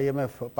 IMF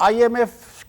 IMF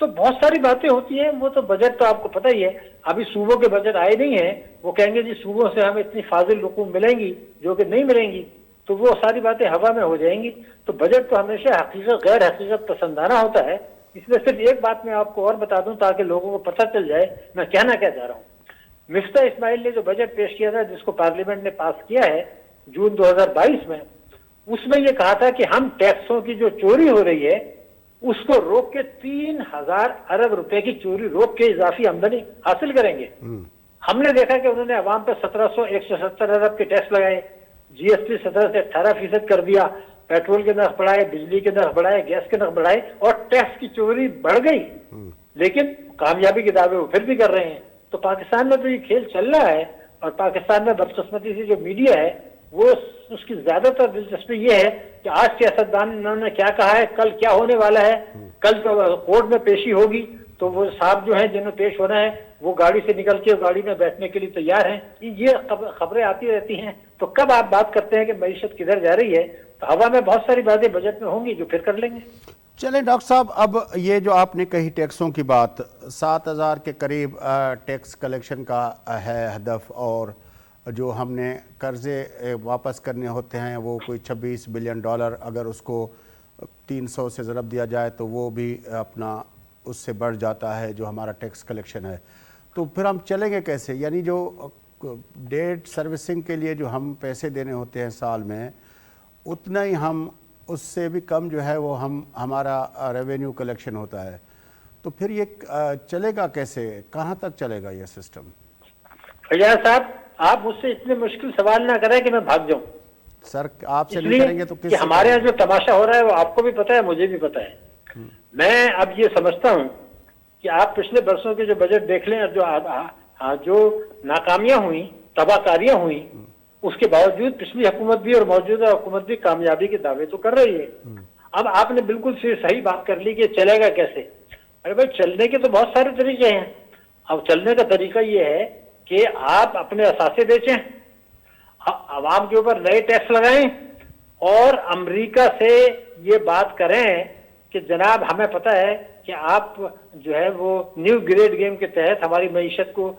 تو بہت ساری باتیں ہوتی ہیں. وہ تو بجٹ تو آپ کو پتہ ہی ہے, ابھی صوبوں کے بجٹ آئے نہیں ہیں, وہ کہیں گے جی صوبوں سے ہمیں اتنی فاضل رقوم ملیں گی جو کہ نہیں ملیں گی, تو وہ ساری باتیں ہوا میں ہو جائیں گی. تو بجٹ تو ہمیشہ حقیقت غیر حقیقت پسندانہ ہوتا ہے. اس میں صرف ایک بات میں آپ کو اور بتا دوں تاکہ لوگوں کو پتہ چل جائے میں کہنا کیا چاہ رہا ہوں. مفتاح اسماعیل نے جو بجٹ پیش کیا تھا, جس کو پارلیمنٹ نے پاس کیا ہے جون 2022 میں, اس میں یہ کہا تھا کہ ہم ٹیکسوں کی جو چوری ہو رہی ہے اس کو روک کے 3000 ارب روپے کی چوری روک کے اضافی آمدنی حاصل کریں گے. ہم نے دیکھا کہ انہوں نے عوام پہ 170 ارب کے ٹیکس لگائے, جی ایس ٹی 17 سے 18% کر دیا, پیٹرول کے نرخ بڑھائے, بجلی کے نرخ بڑھائے, گیس کے نرخ بڑھائے, اور ٹیکس کی چوری بڑھ گئی. لیکن کامیابی کے دعوے وہ پھر بھی کر رہے ہیں. تو پاکستان میں تو یہ کھیل چل رہا ہے, اور پاکستان میں بدقسمتی سے جو میڈیا ہے وہ اس کی زیادہ تر دلچسپی یہ ہے کہ آج سیاستدان انہوں نے کیا کہا ہے, کل کیا ہونے والا ہے, کل کورٹ میں پیشی ہوگی تو وہ صاحب جو ہیں جنہوں پیش ہونا ہے وہ گاڑی سے نکل کے گاڑی میں بیٹھنے کے لیے تیار ہیں. یہ خبریں آتی رہتی ہیں. تو کب آپ بات کرتے ہیں کہ معیشت کدھر جا رہی ہے, تو ہوا میں بہت ساری باتیں بجٹ میں ہوں گی جو پھر کر لیں گے. چلیں ڈاکٹر صاحب, اب یہ جو آپ نے کہی ٹیکسوں کی بات, 7000 کے قریب ٹیکس کلیکشن کا ہے ہدف, اور جو ہم نے قرضے واپس کرنے ہوتے ہیں وہ کوئی $26 بلین, اگر اس کو 300 سے ضرب دیا جائے تو وہ بھی اپنا اس سے بڑھ جاتا ہے جو ہمارا ٹیکس کلیکشن ہے. تو پھر ہم چلیں گے کیسے؟ یعنی جو ڈیٹ سروسنگ کے لیے جو ہم پیسے دینے ہوتے ہیں سال میں, اتنا ہی ہم اس سے بھی کم جو ہے وہ ہمارا ریونیو کلیکشن ہوتا ہے. تو پھر یہ چلے گا کیسے, کہاں تک چلے گا یہ سسٹم؟ فیاض صاحب, آپ مجھ سے اتنے مشکل سوال نہ کریں کہ میں بھاگ جاؤں. سر آپ سے نہیں کریں گے تو کس سے؟ ہمارے یہاں جو تماشا ہو رہا ہے وہ آپ کو بھی پتہ ہے, مجھے بھی پتہ ہے. میں اب یہ سمجھتا ہوں کہ آپ پچھلے برسوں کے جو بجٹ دیکھ لیں, اور جو ناکامیاں ہوئیں, تباہ کاریاں ہوئیں, اس کے باوجود پچھلی حکومت بھی اور موجودہ حکومت بھی کامیابی کے دعوے تو کر رہی ہے. اب آپ نے بالکل صحیح بات کر لی کہ چلے گا کیسے. ارے بھائی, چلنے کے تو بہت سارے طریقے ہیں. اب چلنے کا طریقہ یہ ہے کہ آپ اپنے اثاثے بیچیں, عوام کے اوپر نئے ٹیکس لگائیں, اور امریکہ سے یہ بات کریں کہ جناب ہمیں پتہ ہے کہ آپ جو ہے وہ نیو گریڈ گیم کے تحت ہماری معیشت کو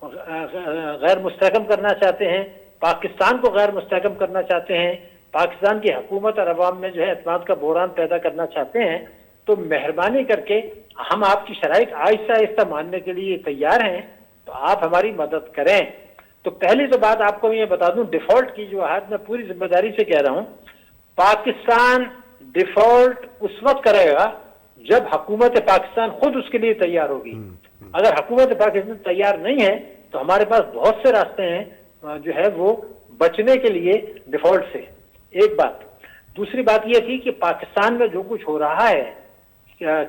غیر مستحکم کرنا چاہتے ہیں, پاکستان کو غیر مستحکم کرنا چاہتے ہیں, پاکستان کی حکومت اور عوام میں جو ہے اعتماد کا بحران پیدا کرنا چاہتے ہیں. تو مہربانی کر کے ہم آپ کی شرائط آہستہ آہستہ ماننے کے لیے تیار ہیں, تو آپ ہماری مدد کریں. تو پہلی تو بات آپ کو میں یہ بتا دوں, ڈیفالٹ کی جو آج میں پوری ذمہ داری سے کہہ رہا ہوں, پاکستان ڈیفالٹ اس وقت کرے گا جب حکومت پاکستان خود اس کے لیے تیار ہوگی. اگر حکومت پاکستان تیار نہیں ہے تو ہمارے پاس بہت سے راستے ہیں جو ہے وہ بچنے کے لیے ڈیفالٹ سے. ایک بات. دوسری بات یہ تھی کہ پاکستان میں جو کچھ ہو رہا ہے,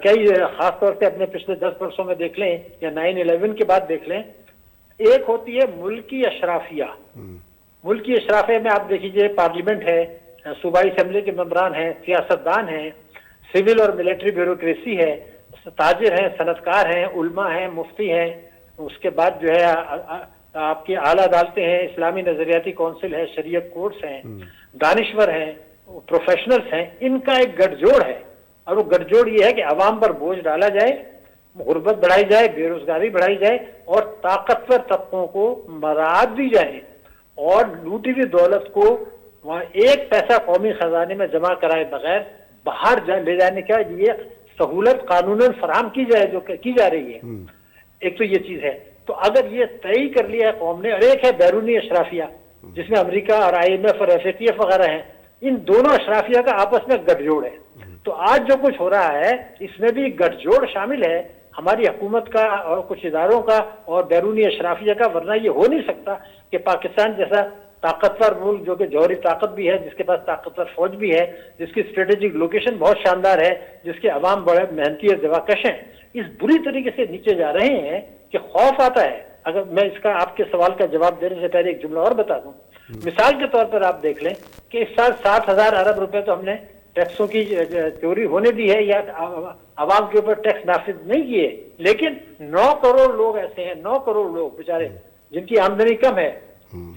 کئی خاص طور سے اپنے پچھلے 10 برسوں میں دیکھ لیں یا 9/11 کے بعد دیکھ لیں, ایک ہوتی ہے ملکی اشرافیہ. ملکی اشرافیہ میں آپ دیکھیے پارلیمنٹ ہے, صوبائی اسمبلی کے ممبران ہیں, سیاستدان ہیں, سول اور ملٹری بیوروکریسی ہے, تاجر ہیں, صنعت کار ہیں, علماء ہیں, مفتی ہیں, اس کے بعد جو ہے آپ کی اعلیٰ عدالتیں ہیں, اسلامی نظریاتی کونسل ہے, شریعت کورٹس ہیں, دانشور ہیں, پروفیشنلز ہیں. ان کا ایک گٹھ جوڑ ہے, اور وہ گٹھ جوڑ یہ ہے کہ عوام پر بوجھ ڈالا جائے, غربت بڑھائی جائے, بے روزگاری بڑھائی جائے, اور طاقتور طبقوں کو مراعات دی جائے, اور لوٹی ہوئی دولت کو وہاں ایک پیسہ قومی خزانے میں جمع کرائے بغیر باہر لے جانے کا یہ سہولت قانوناً فراہم کی جائے, جو کی جا رہی ہے. ایک تو یہ چیز ہے. تو اگر یہ طے کر لیا ہے قوم نے, اور ایک ہے بیرونی اشرافیہ جس میں امریکہ اور IMF اور FATF وغیرہ ہیں, ان دونوں اشرافیہ کا آپس میں گٹھ جوڑ ہے. تو آج جو کچھ ہو رہا ہے اس میں بھی گٹھ جوڑ شامل ہے, ہماری حکومت کا اور کچھ اداروں کا اور بیرونی اشرافیہ کا. ورنہ یہ ہو نہیں سکتا کہ پاکستان جیسا طاقتور ملک, جو کہ جوہری طاقت بھی ہے, جس کے پاس طاقتور فوج بھی ہے, جس کی اسٹریٹجک لوکیشن بہت شاندار ہے, جس کے عوام بڑے محنتی اور دواکش ہیں, اس بری طریقے سے نیچے جا رہے ہیں کہ خوف آتا ہے. اگر میں اس کا آپ کے سوال کا جواب دینے سے پہلے ایک جملہ اور بتا دوں. مثال کے طور پر آپ دیکھ لیں کہ اس سال 7000 ارب روپے تو ہم نے ٹیکسوں کی چوری ہونے دی ہے, یا عوام کے اوپر ٹیکس نافذ نہیں کیے, لیکن 9 کروڑ لوگ ایسے ہیں, 9 کروڑ لوگ بیچارے جن کی آمدنی کم ہے,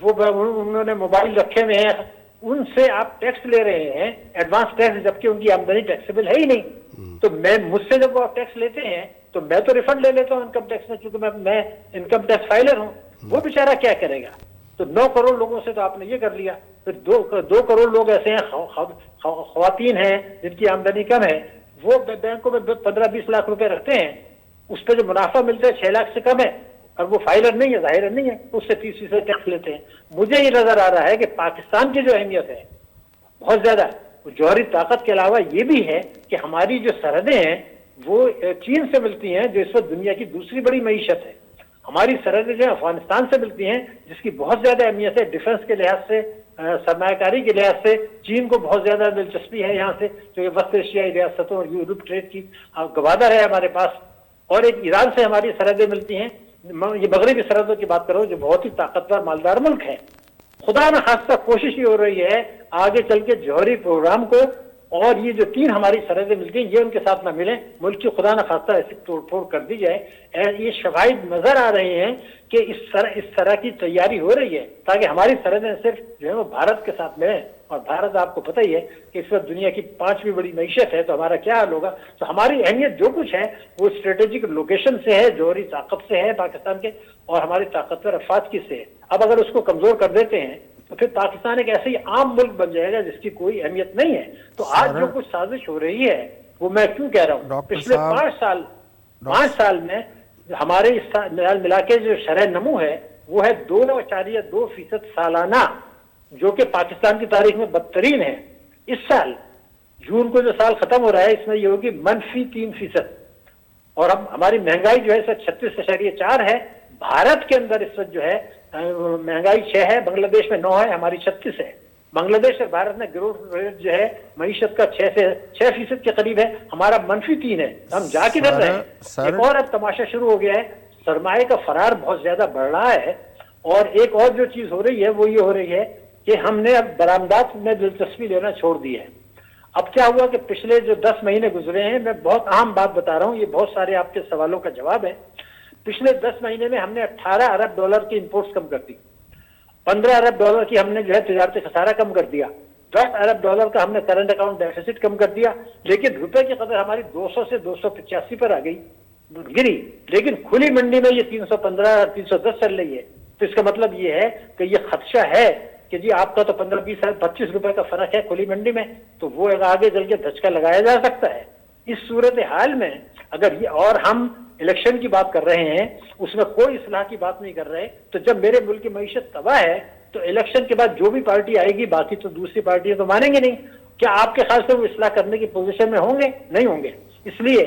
وہ انہوں نے موبائل رکھے ہوئے ہیں, ان سے آپ ٹیکس لے رہے ہیں ایڈوانس ٹیکس, جبکہ ان کی آمدنی ٹیکسیبل ہے ہی نہیں. تو مجھ سے جب وہ ٹیکس لیتے ہیں تو میں تو ریفنڈ لے لیتا ہوں انکم ٹیکس میں، چونکہ میں انکم ٹیکس فائلر ہوں. وہ بیچارہ کیا کرے گا؟ تو 9 کروڑ لوگوں سے تو آپ نے یہ کر لیا. پھر 2 کروڑ لوگ ایسے ہیں، خواتین ہیں جن کی آمدنی کم ہے، وہ بینکوں میں 15-20 لاکھ روپے رکھتے ہیں، اس پہ جو منافع ملتا ہے 6 لاکھ سے کم ہے، اور وہ فائلر نہیں ہے، ظاہر نہیں ہے، اس سے 30% ٹیکس لیتے ہیں. مجھے یہ نظر آ رہا ہے کہ پاکستان کی جو اہمیت ہے بہت زیادہ، جوہری طاقت کے علاوہ یہ بھی ہے کہ ہماری جو سرحدیں ہیں وہ چین سے ملتی ہیں، جو اس وقت دنیا کی دوسری بڑی معیشت ہے. ہماری سرحدیں جو افغانستان سے ملتی ہیں، جس کی بہت زیادہ اہمیت ہے ڈیفنس کے لحاظ سے، سرمایہ کاری کے لحاظ سے. چین کو بہت زیادہ دلچسپی ہے یہاں سے، جو یہ وسط ایشیائی ریاستوں اور یورپ ٹریڈ کی گوادر ہے ہمارے پاس. اور ایک ایران سے ہماری سرحدیں ملتی ہیں، یہ مغربی سرحدوں کی بات کرو جو بہت ہی طاقتور مالدار ملک ہے. خدا نہ خواستہ کوشش یہ ہو رہی ہے آگے چل کے جوہری پروگرام کو، اور یہ جو 3 ہماری سرحدیں ملتی ہیں یہ ان کے ساتھ نہ ملیں، ملک کی خدا نہ خواستہ ایسی توڑ پھوڑ کر دی جائے. یہ شواہد نظر آ رہے ہیں کہ اس طرح کی تیاری ہو رہی ہے تاکہ ہماری سرحدیں صرف جو ہے وہ بھارت کے ساتھ ملیں. اور بھارت آپ کو پتہ ہی ہے کہ اس وقت دنیا کی 5ویں بڑی معیشت ہے، تو ہمارا کیا حال ہوگا؟ تو ہماری اہمیت جو کچھ ہے وہ اسٹریٹجک لوکیشن سے ہے، جوہری طاقت سے ہے پاکستان کے، اور ہماری طاقتور افواج کی سے ہے. اب اگر اس کو کمزور کر دیتے ہیں تو پھر پاکستان ایک ایسے ہی عام ملک بن جائے گا جس کی کوئی اہمیت نہیں ہے. تو آج جو کچھ سازش ہو رہی ہے وہ میں کیوں کہہ رہا ہوں، پچھلے 5 سال میں ہمارے ملا کے جو شرح نمو ہے وہ ہے 2.2% سالانہ، جو کہ پاکستان کی تاریخ میں بدترین ہے. اس سال جون کو جو سال ختم ہو رہا ہے اس میں یہ ہوگی -3%. اور اب ہماری مہنگائی جو ہے 36.4 ہے. بھارت کے اندر اس وقت جو ہے مہنگائی 6 ہے، بنگلہ دیش میں 9 ہے، ہماری 36 ہے. بنگلہ دیش اور بھارت میں گروتھ ریٹ جو ہے معیشت کا 6% کے قریب ہے، ہمارا -3 ہے. ہم جا کدھر رہے ہیں؟ ایک اور اب تماشا شروع ہو گیا ہے، سرمایہ کا فرار بہت زیادہ بڑھ رہا ہے. اور ایک اور جو چیز ہو رہی ہے وہ یہ ہو رہی ہے کہ ہم نے اب برآمدات میں دلچسپی لینا چھوڑ دی ہے. اب کیا ہوا کہ پچھلے جو 10 مہینے گزرے ہیں، میں بہت اہم بات بتا رہا ہوں، یہ بہت سارے آپ کے سوالوں کا جواب ہے. پچھلے 10 مہینے میں ہم نے 18 ارب ڈالر کی امپورٹس کم کر دی، 15 ارب ڈالر کی ہم نے جو ہے تجارتی خسارہ کم کر دیا، 10 ارب ڈالر کا ہم نے کرنٹ اکاؤنٹ ڈیفیسٹ کم کر دیا. لیکن روپے کی قدر ہماری 200 سے 285 پر آ گئی، گری. لیکن کھلی منڈی میں یہ 315 310 چل رہی ہے. تو اس کا مطلب یہ ہے کہ یہ خدشہ ہے کہ جی آپ کا تو 15-20 25 روپے کا فرق ہے کھلی منڈی میں، تو وہ آگے چل کے دھچکا لگایا جا سکتا ہے. اس صورتحال میں اگر یہ، اور ہم الیکشن کی بات کر رہے ہیں، اس میں کوئی اصلاح کی بات نہیں کر رہے، تو جب میرے ملک کی معیشت تباہ ہے تو الیکشن کے بعد جو بھی پارٹی آئے گی، باقی تو دوسری پارٹیاں تو مانیں گے نہیں. کیا آپ کے خیال سے وہ اصلاح کرنے کی پوزیشن میں ہوں گے؟ نہیں ہوں گے. اس لیے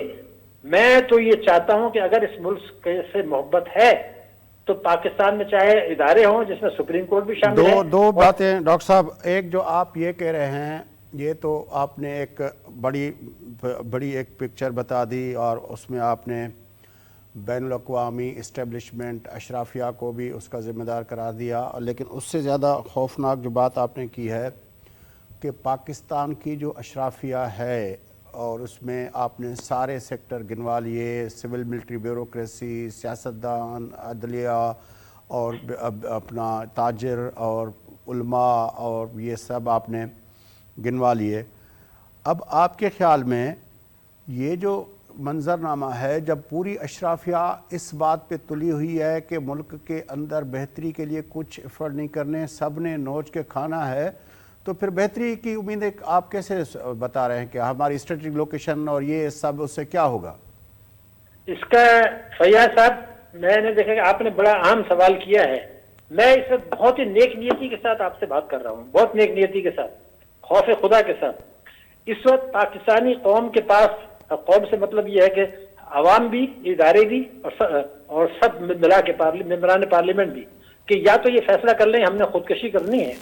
میں تو یہ چاہتا ہوں کہ اگر اس ملک سے محبت ہے تو پاکستان میں چاہے ادارے ہوں جس میں سپریم کورٹ بھی شامل ہے. دو باتیں ڈاکٹر صاحب، ایک جو آپ یہ کہہ رہے ہیں یہ تو آپ نے ایک بڑی ایک پکچر بتا دی، اور اس میں آپ نے بین الاقوامی اسٹیبلشمنٹ اشرافیہ کو بھی اس کا ذمہ دار قرار دیا. لیکن اس سے زیادہ خوفناک جو بات آپ نے کی ہے کہ پاکستان کی جو اشرافیہ ہے، اور اس میں آپ نے سارے سیکٹر گنوا لیے، سول ملٹری بیوروکریسی، سیاستدان، عدلیہ، اور اپنا تاجر اور علماء، اور یہ سب آپ نے گنوا لیے. اب آپ کے خیال میں یہ جو منظرنامہ ہے، جب پوری اشرافیہ اس بات پہ تلی ہوئی ہے کہ ملک کے اندر بہتری کے لیے کچھ ایفرٹ نہیں کرنے، سب نے نوچ کے کھانا ہے، تو پھر بہتری کی امید آپ کیسے بتا رہے ہیں کہ ہماری اسٹریٹجک لوکیشن اور یہ سب اس سے کیا ہوگا؟ اس کا فیاض صاحب، میں نے دیکھا کہ آپ نے بڑا اہم سوال کیا ہے. میں اس وقت بہت ہی نیک نیتی کے ساتھ آپ سے بات کر رہا ہوں، بہت نیک نیتی کے ساتھ، خوف خدا کے ساتھ. اس وقت پاکستانی قوم کے پاس، قوم سے مطلب یہ ہے کہ عوام بھی، ادارے بھی، اور سب ملا کے ممبران پارلیمنٹ بھی، کہ یا تو یہ فیصلہ کر لیں ہم نے خودکشی کرنی ہے،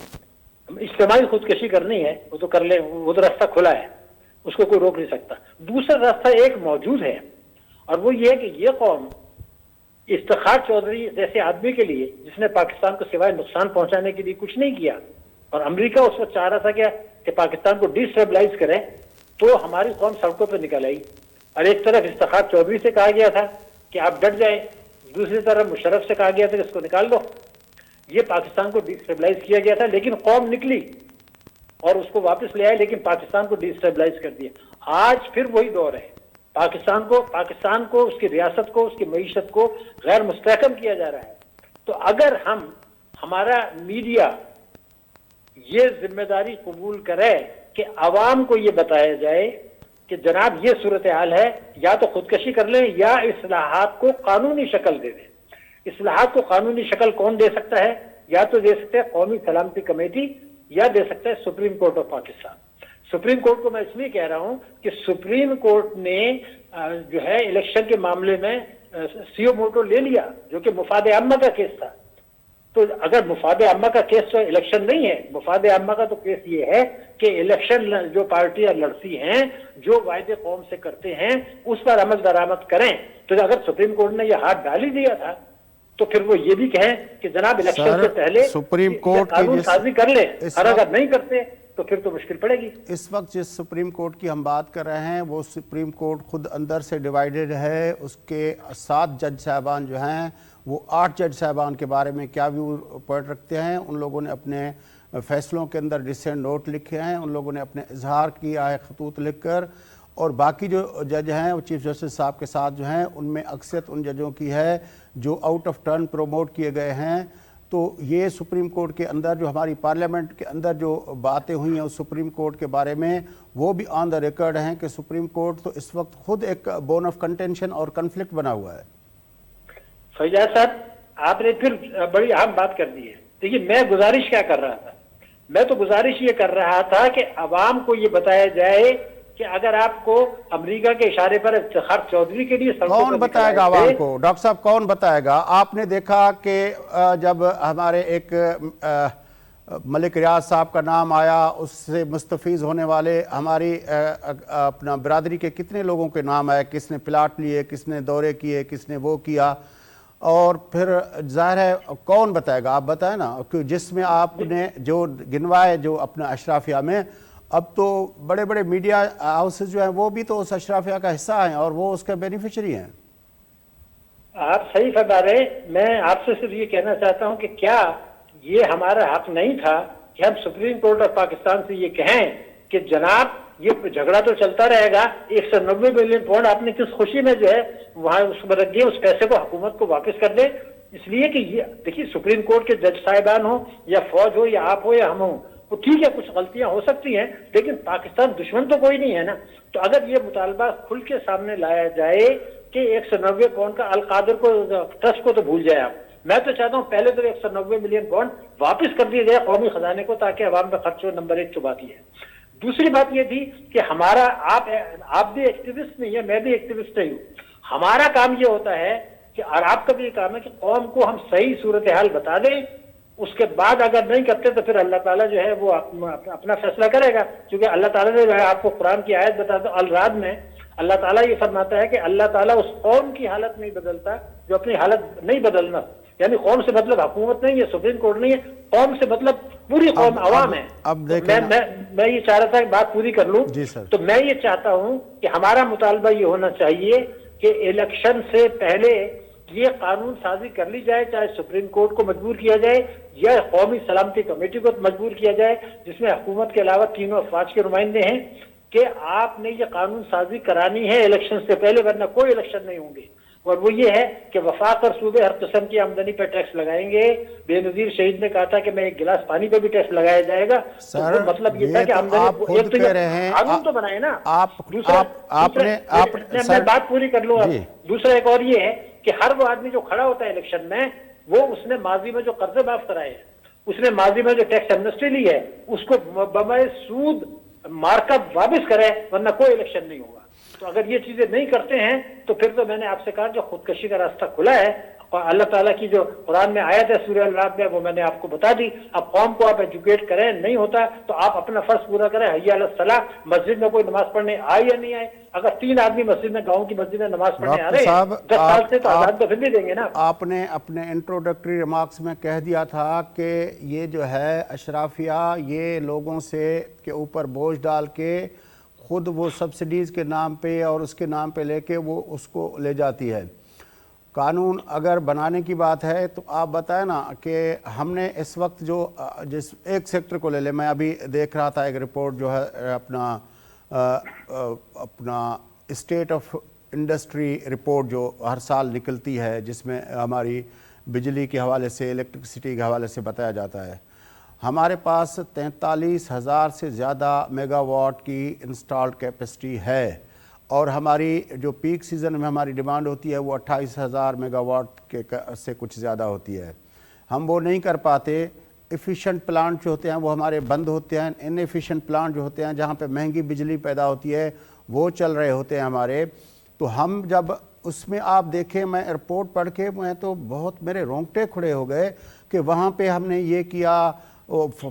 اجتماعی خودکشی کرنی ہے، وہ تو کر لیں، وہ تو راستہ کھلا ہے، اس کو کوئی روک نہیں سکتا. دوسرا راستہ ایک موجود ہے، اور وہ یہ ہے کہ یہ قوم افتخار چودھری جیسے آدمی کے لیے، جس نے پاکستان کو سوائے نقصان پہنچانے کے لیے کچھ نہیں کیا، اور امریکہ اس وقت چاہ رہا تھا کہ پاکستان کو ڈی اسٹیبلائز کرے، تو ہماری قوم سڑکوں پہ نکل آئی. اور ایک طرف افتخار چودھری سے کہا گیا تھا کہ آپ ڈٹ جائیں، دوسری طرف مشرف سے کہا گیا تھا کہ اس کو نکال دو. یہ پاکستان کو ڈی اسٹیبلائز کیا گیا تھا، لیکن قوم نکلی اور اس کو واپس لے آئے، لیکن پاکستان کو ڈی اسٹیبلائز کر دیا. آج پھر وہی دور ہے، پاکستان کو اس کی ریاست کو، اس کی معیشت کو غیر مستحکم کیا جا رہا ہے. تو اگر ہمارا میڈیا یہ ذمہ داری قبول کرے کہ عوام کو یہ بتایا جائے کہ جناب یہ صورتحال ہے، یا تو خودکشی کر لیں یا اصلاحات کو قانونی شکل دے دیں. اصلاحات کو قانونی شکل کون دے سکتا ہے؟ یا تو دے سکتا ہے قومی سلامتی کمیٹی، یا دے سکتا ہے supreme court of Pakistan. Supreme court کو میں اس لیے کہہ رہا ہوں کہ سپریم کورٹ نے جو ہے الیکشن کے معاملے میں سیو موٹو لے لیا، جو کہ مفاد عامہ کا کیس تھا. تو اگر مفاد عامہ کا کیس تو الیکشن نہیں ہے، مفاد عامہ کا تو کیس یہ ہے کہ الیکشن جو پارٹیاں لڑتی ہیں، جو وعدے قوم سے کرتے ہیں، اس پر عمل درآمد کریں. تو اگر سپریم کورٹ نے یہ ہاتھ ڈال ہی دیا تھا تو پھر وہ یہ بھی کہیں کہ جناب الیکشن سے پہلے سپریم کورٹ قانون سازی کر لیں، اور اگر نہیں کرتے تو پھر تو مشکل پڑے گی. اس وقت جس سپریم کورٹ کی ہم بات کر رہے ہیں وہ سپریم کورٹ خود اندر سے ڈیوائیڈڈ ہے. اس کے 7 جج صاحبان جو ہیں وہ 8 جج صاحبان کے بارے میں کیا ویو پوائنٹ رکھتے ہیں. ان لوگوں نے اپنے فیصلوں کے اندر ڈسینٹ نوٹ لکھے ہیں، ان لوگوں نے اپنے اظہار کیا ہے خطوط لکھ کر. اور باقی جو جج ہیں وہ چیف جسٹس صاحب کے ساتھ جو ہیں ان میں اکثریت ان ججوں کی ہے جو آؤٹ آف ٹرن پروموٹ کیے گئے ہیں. تو یہ سپریم کورٹ کے اندر جو ہماری پارلیمنٹ کے اندر جو باتیں ہوئی ہیں اس سپریم کورٹ کے بارے میں وہ بھی آن دا ریکارڈ ہیں کہ سپریم کورٹ تو اس وقت خود ایک بون آف کنٹینشن اور کنفلکٹ بنا ہوا ہے. فیاض صاحب، آپ نے پھر بڑی اہم بات کر دی ہے. دیکھیے، میں گزارش کیا کر رہا تھا؟ میں تو گزارش یہ کر رہا تھا کہ عوام کو یہ بتایا جائے کہ اگر آپ کو امریکہ کے اشارے پر افتخار چودھری کے لیے کون بتائے گا عوام کو؟ ڈاکٹر صاحب کون بتائے گا؟ آپ نے دیکھا کہ جب ہمارے ایک ملک ریاض صاحب کا نام آیا، اس سے مستفیض ہونے والے ہماری اپنا برادری کے کتنے لوگوں کے نام آئے، کس نے پلاٹ لیے، کس نے دورے کیے، کس نے وہ کیا. اور پھر ظاہر ہے کون بتائے گا؟ آپ بتائیں نا، کہ جس میں آپ نے جو گنوائے جو اپنا اشرافیہ میں، اب تو بڑے بڑے میڈیا ہاؤسز جو ہیں وہ بھی تو اس اشرافیہ کا حصہ ہیں اور وہ اس کے بینیفیشری ہیں. آپ صحیح فرما رہے. میں آپ سے صرف یہ کہنا چاہتا ہوں کہ کیا یہ ہمارا حق نہیں تھا کہ ہم سپریم کورٹ آف پاکستان سے یہ کہیں کہ جناب یہ جھگڑا تو چلتا رہے گا، 190 ملین پاؤنڈ آپ نے کس خوشی میں جو ہے وہاں اس میں رکھ دیا، اس پیسے کو حکومت کو واپس کر دے. اس لیے کہ یہ دیکھیے، سپریم کورٹ کے جج صاحبان ہوں یا فوج ہو یا آپ ہو یا ہم ہوں، تو ٹھیک ہے کچھ غلطیاں ہو سکتی ہیں، لیکن پاکستان دشمن تو کوئی نہیں ہے نا. تو اگر یہ مطالبہ کھل کے سامنے لایا جائے کہ 190 پاؤنڈ کا القادر کو ٹرسٹ کو تو بھول جائے آپ. میں تو چاہتا ہوں پہلے تو 190 ملین پاؤنڈ واپس کر دیے جائے قومی خزانے کو، تاکہ عوام کا خرچ نمبر 1 چباتی ہے. دوسری بات یہ تھی کہ ہمارا آپ بھی ایکٹیوسٹ نہیں ہے، میں بھی ایکٹیوسٹ نہیں ہوں. ہمارا کام یہ ہوتا ہے کہ، اور آپ کا بھی یہ کام ہے کہ قوم کو ہم صحیح صورتحال بتا دیں. اس کے بعد اگر نہیں کرتے تو پھر اللہ تعالیٰ جو ہے وہ اپنا فیصلہ کرے گا. کیونکہ اللہ تعالیٰ نے جو ہے آپ کو قرآن کی آیت بتا دو، الرعد میں اللہ تعالیٰ یہ فرماتا ہے کہ اللہ تعالیٰ اس قوم کی حالت نہیں بدلتا جو اپنی حالت نہیں بدلنا. یعنی قوم سے مطلب حکومت نہیں ہے، سپریم کورٹ نہیں ہے، قوم سے مطلب پوری قوم عوام ہے. اب دیکھیں میں یہ چاہ رہا تھا کہ بات پوری کر لوں. جی سر. تو میں یہ چاہتا ہوں کہ ہمارا مطالبہ یہ ہونا چاہیے کہ الیکشن سے پہلے یہ قانون سازی کر لی جائے، چاہے سپریم کورٹ کو مجبور کیا جائے یا قومی سلامتی کمیٹی کو مجبور کیا جائے، جس میں حکومت کے علاوہ تینوں افواج کے نمائندے ہیں، کہ آپ نے یہ قانون سازی کرانی ہے الیکشن سے پہلے، ورنہ کوئی الیکشن نہیں ہوں گے. اور وہ یہ ہے کہ وفاق اور صوبے ہر قسم کی آمدنی پر ٹیکس لگائیں گے. بے نظیر شہید نے کہا تھا کہ میں 1 گلاس پانی پہ بھی ٹیکس لگایا جائے گا. سر مطلب یہ تھا کہ آمدنی قانون تو بنائے نا. میں بات پوری کر لوں. دوسرا ایک اور یہ ہے کہ ہر وہ آدمی جو کھڑا ہوتا ہے الیکشن میں، وہ اس نے ماضی میں جو قرضے معاف کرائے ہیں، اس نے ماضی میں جو ٹیکس ایمنسٹی لی ہے، اس کو بمائے سود مارک اپ واپس کرے، ورنہ کوئی الیکشن نہیں ہوگا. تو اگر یہ چیزیں نہیں کرتے ہیں تو پھر تو میں نے آپ سے کہا کہ خودکشی کا راستہ کھلا ہے. اور اللہ تعالیٰ کی جو قرآن میں آیت ہے سورہ الرعد میں، وہ میں نے آپ کو بتا دی. اب قوم کو آپ ایجوکیٹ کریں، نہیں ہوتا تو آپ اپنا فرض پورا کریں. حی علی الصلاۃ. مسجد میں کوئی نماز پڑھنے آئے یا نہیں آئے، اگر 3 آدمی مسجد میں، گاؤں کی مسجد میں نماز پڑھنے آ رہے ہیں 10 سال سے، تو آزاد تو پھر بھی دیں گے نا. آپ نے اپنے انٹروڈکٹری ریمارکس میں کہہ دیا تھا کہ یہ جو ہے اشرافیہ یہ لوگوں سے کے اوپر بوجھ ڈال کے خود وہ سبسڈیز کے نام پہ اور اس کے نام پہ لے کے وہ اس کو لے جاتی ہے. قانون اگر بنانے کی بات ہے تو آپ بتائیں نا کہ ہم نے اس وقت جو جس ایک سیکٹر کو لے لیں. میں ابھی دیکھ رہا تھا ایک رپورٹ جو ہے اپنا اسٹیٹ آف انڈسٹری رپورٹ جو ہر سال نکلتی ہے، جس میں ہماری بجلی کے حوالے سے، الیکٹرسٹی کے حوالے سے بتایا جاتا ہے، ہمارے پاس 43,000 سے زیادہ میگا واٹ کی انسٹالڈ کیپیسٹی ہے، اور ہماری جو پیک سیزن میں ہماری ڈیمانڈ ہوتی ہے وہ 28,000 میگا واٹ کے سے کچھ زیادہ ہوتی ہے۔ ہم وہ نہیں کر پاتے۔ ایفیشینٹ پلانٹ جو ہوتے ہیں وہ ہمارے بند ہوتے ہیں، ان ایفیشینٹ پلانٹ جو ہوتے ہیں جہاں پہ مہنگی بجلی پیدا ہوتی ہے وہ چل رہے ہوتے ہیں ہمارے۔ تو ہم جب اس میں آپ دیکھیں، میں رپورٹ پڑھ کے میں تو بہت میرے رونگٹے کھڑے ہو گئے کہ وہاں پہ ہم نے یہ کیا،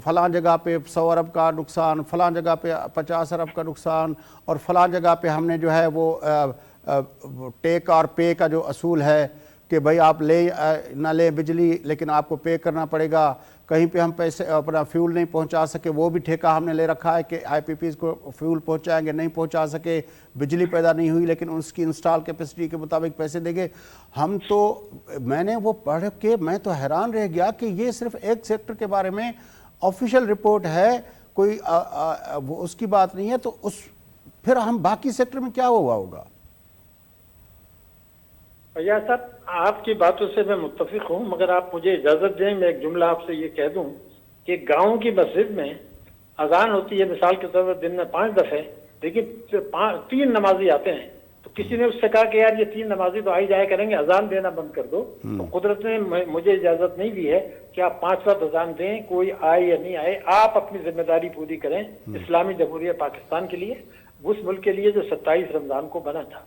فلاں جگہ پہ 100 ارب کا نقصان، فلاں جگہ پہ 50 ارب کا نقصان، اور فلاں جگہ پہ ہم نے جو ہے وہ ٹیک اور پے کا جو اصول ہے کہ بھئی آپ لیں نہ لیں بجلی لیکن آپ کو پے کرنا پڑے گا۔ کہیں پہ ہم پیسے اپنا فیول نہیں پہنچا سکے، وہ بھی ٹھیکہ ہم نے لے رکھا ہے کہ آئی پی پیز کو فیول پہنچائیں گے، نہیں پہنچا سکے، بجلی پیدا نہیں ہوئی لیکن اس کی انسٹال کیپیسٹی کے مطابق پیسے دیں گے ہم۔ تو میں نے وہ پڑھ کے میں تو حیران رہ گیا کہ یہ صرف ایک سیکٹر کے بارے میں آفیشیل رپورٹ ہے، کوئی وہ اس کی بات نہیں ہے، تو پھر ہم باقی سیکٹر میں کیا ہوا ہوگا؟ فیاض صاحب، آپ کی باتوں سے میں متفق ہوں، مگر آپ مجھے اجازت دیں میں ایک جملہ آپ سے یہ کہہ دوں کہ گاؤں کی مسجد میں اذان ہوتی ہے مثال کے طور پر دن میں 5 دفعے، لیکن 3 نمازی آتے ہیں، تو کسی نے اس سے کہا کہ یار یہ 3 نمازی تو آئی جایا کریں گے، اذان دینا بند کر دو۔ تو قدرت نے مجھے اجازت نہیں دی ہے کہ آپ 5 وقت اذان دیں، کوئی آئے یا نہیں آئے، آپ اپنی ذمہ داری پوری کریں اسلامی جمہوریہ پاکستان کے لیے، اس ملک کے لیے جو 27 رمضان کو بنا تھا۔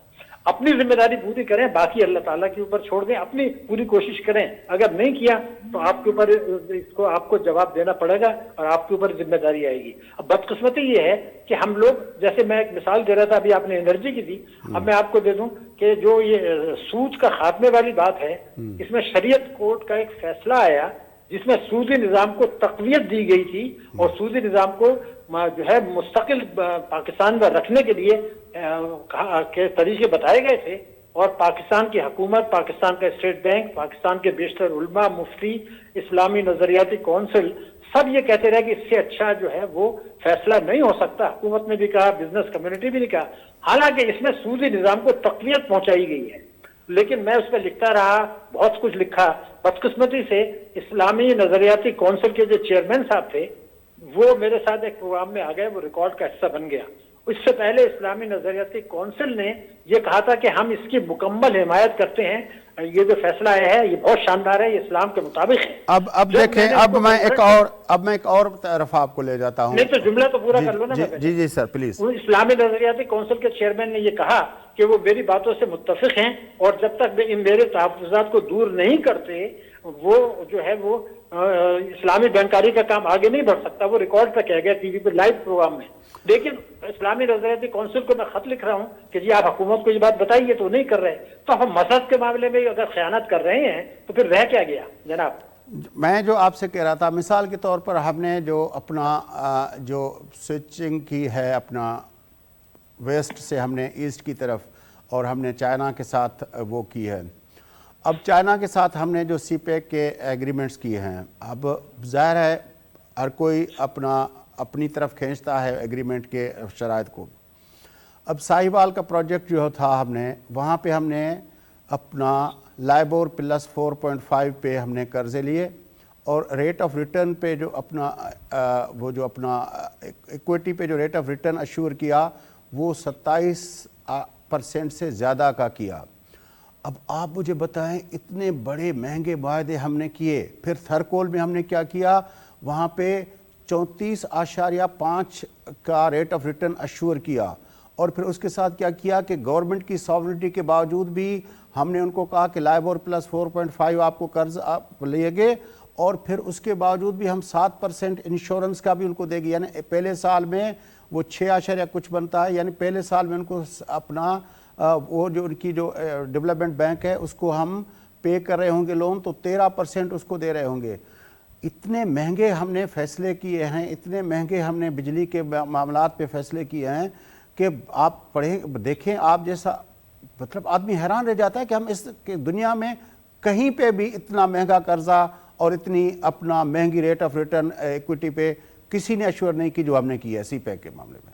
اپنی ذمہ داری پوری کریں، باقی اللہ تعالیٰ کے اوپر چھوڑ دیں، اپنی پوری کوشش کریں۔ اگر نہیں کیا تو آپ کے اوپر آپ کو جواب دینا پڑے گا اور آپ کے اوپر ذمہ داری آئے گی۔ اب بدقسمتی یہ ہے کہ ہم لوگ، جیسے میں ایک مثال دے رہا تھا ابھی، آپ نے انرجی کی دی، اب میں آپ کو دے دوں کہ جو یہ سود کا خاتمے والی بات ہے، اس میں شریعت کورٹ کا ایک فیصلہ آیا جس میں سودی نظام کو تقویت دی گئی تھی، اور سودی نظام کو جو ہے مستقل پاکستان میں رکھنے کے لیے کے طریقے بتائے گئے تھے، اور پاکستان کی حکومت، پاکستان کا اسٹیٹ بینک، پاکستان کے بیشتر علماء، مفتی، اسلامی نظریاتی کونسل سب یہ کہتے رہے کہ اس سے اچھا جو ہے وہ فیصلہ نہیں ہو سکتا۔ حکومت نے بھی کہا، بزنس کمیونٹی بھی نے کہا، حالانکہ اس میں سودی نظام کو تقویت پہنچائی گئی ہے۔ لیکن میں اس پہ لکھتا رہا، بہت کچھ لکھا، بدقسمتی سے اسلامی نظریاتی کونسل کے جو چیئرمین صاحب تھے وہ میرے ساتھ ایک پروگرام میں آ گئے، وہ ریکارڈ کا حصہ بن گیا۔ اس سے پہلے اسلامی نظریاتی کونسل نے یہ کہا تھا کہ ہم اس کی مکمل حمایت کرتے ہیں، یہ جو فیصلہ آیا ہے یہ بہت شاندار ہے، یہ اسلام کے مطابق ہے۔ اب دیکھیں، اب میں ایک اور طرف آپ کو لے جاتا ہوں۔ نہیں تو جملہ تو پورا کر لو نا۔ جی سر پلیز۔ اسلامی نظریاتی کونسل کے چیئرمین نے یہ کہا کہ وہ میری باتوں سے متفق ہیں، اور جب تک میرے تحفظات کو دور نہیں کرتے وہ جو ہے وہ اسلامی بینکاری کا کام آگے نہیں بڑھ سکتا۔ وہ ریکارڈ پہ کہہ گیا ٹی وی پہ لائیو پروگرام میں۔ لیکن اسلامی نظریاتی کونسل کو میں خط لکھ رہا ہوں کہ جی آپ حکومت کو یہ بات بتائیے تو نہیں کر رہے، تو ہم مسجد کے معاملے میں اگر خیانت کر رہے ہیں تو پھر رہ کیا گیا جناب؟ میں جو آپ سے کہہ رہا تھا، مثال کے طور پر ہم نے جو اپنا جو سوئچنگ کی ہے اپنا ویسٹ سے ہم نے ایسٹ کی طرف، اور ہم نے چائنا کے ساتھ وہ کی ہے۔ اب چائنا کے ساتھ ہم نے جو سی پیک کے ایگریمنٹس کیے ہیں، اب ظاہر ہے ہر کوئی اپنی طرف کھینچتا ہے ایگریمنٹ کے شرائط کو۔ اب ساہیوال کا پروجیکٹ جو تھا ہم نے وہاں پہ ہم نے اپنا لائبور پلس 4.5 پہ ہم نے قرضے لیے، اور ریٹ آف ریٹرن پہ جو اپنا وہ جو اپنا ایکویٹی پہ جو ریٹ آف ریٹرن اشور کیا وہ 27% سے زیادہ کا کیا۔ اب آپ مجھے بتائیں، اتنے بڑے مہنگے معاہدے ہم نے کیے، پھر تھرکول میں ہم نے کیا کیا، وہاں پہ 34.5 کا ریٹ آف ریٹرن اشور کیا، اور پھر اس کے ساتھ کیا کیا کہ گورنمنٹ کی ساورنٹی کے باوجود بھی ہم نے ان کو کہا کہ لائبور پلس 4.5 آپ کو قرض آپ لے گے، اور پھر اس کے باوجود بھی ہم 7% انشورنس کا بھی ان کو دے گی، یعنی پہلے سال میں وہ 6 کچھ بنتا ہے، یعنی پہلے سال میں ان کو اپنا وہ جو ان کی جو ڈیولپمنٹ بینک ہے اس کو ہم پے کر رہے ہوں گے لون، تو 13% اس کو دے رہے ہوں گے۔ اتنے مہنگے ہم نے فیصلے کیے ہیں، اتنے مہنگے ہم نے بجلی کے معاملات پہ فیصلے کیے ہیں کہ آپ پڑھیں دیکھیں، آپ جیسا مطلب آدمی حیران رہ جاتا ہے کہ ہم اس دنیا میں کہیں پہ بھی اتنا مہنگا قرضہ اور اتنی اپنا مہنگی ریٹ آف ریٹرن ایکویٹی پہ کسی نے ایشور نہیں کی جو ہم نے کی ہے سی پیک کے معاملے میں۔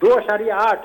2.8,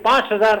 5,000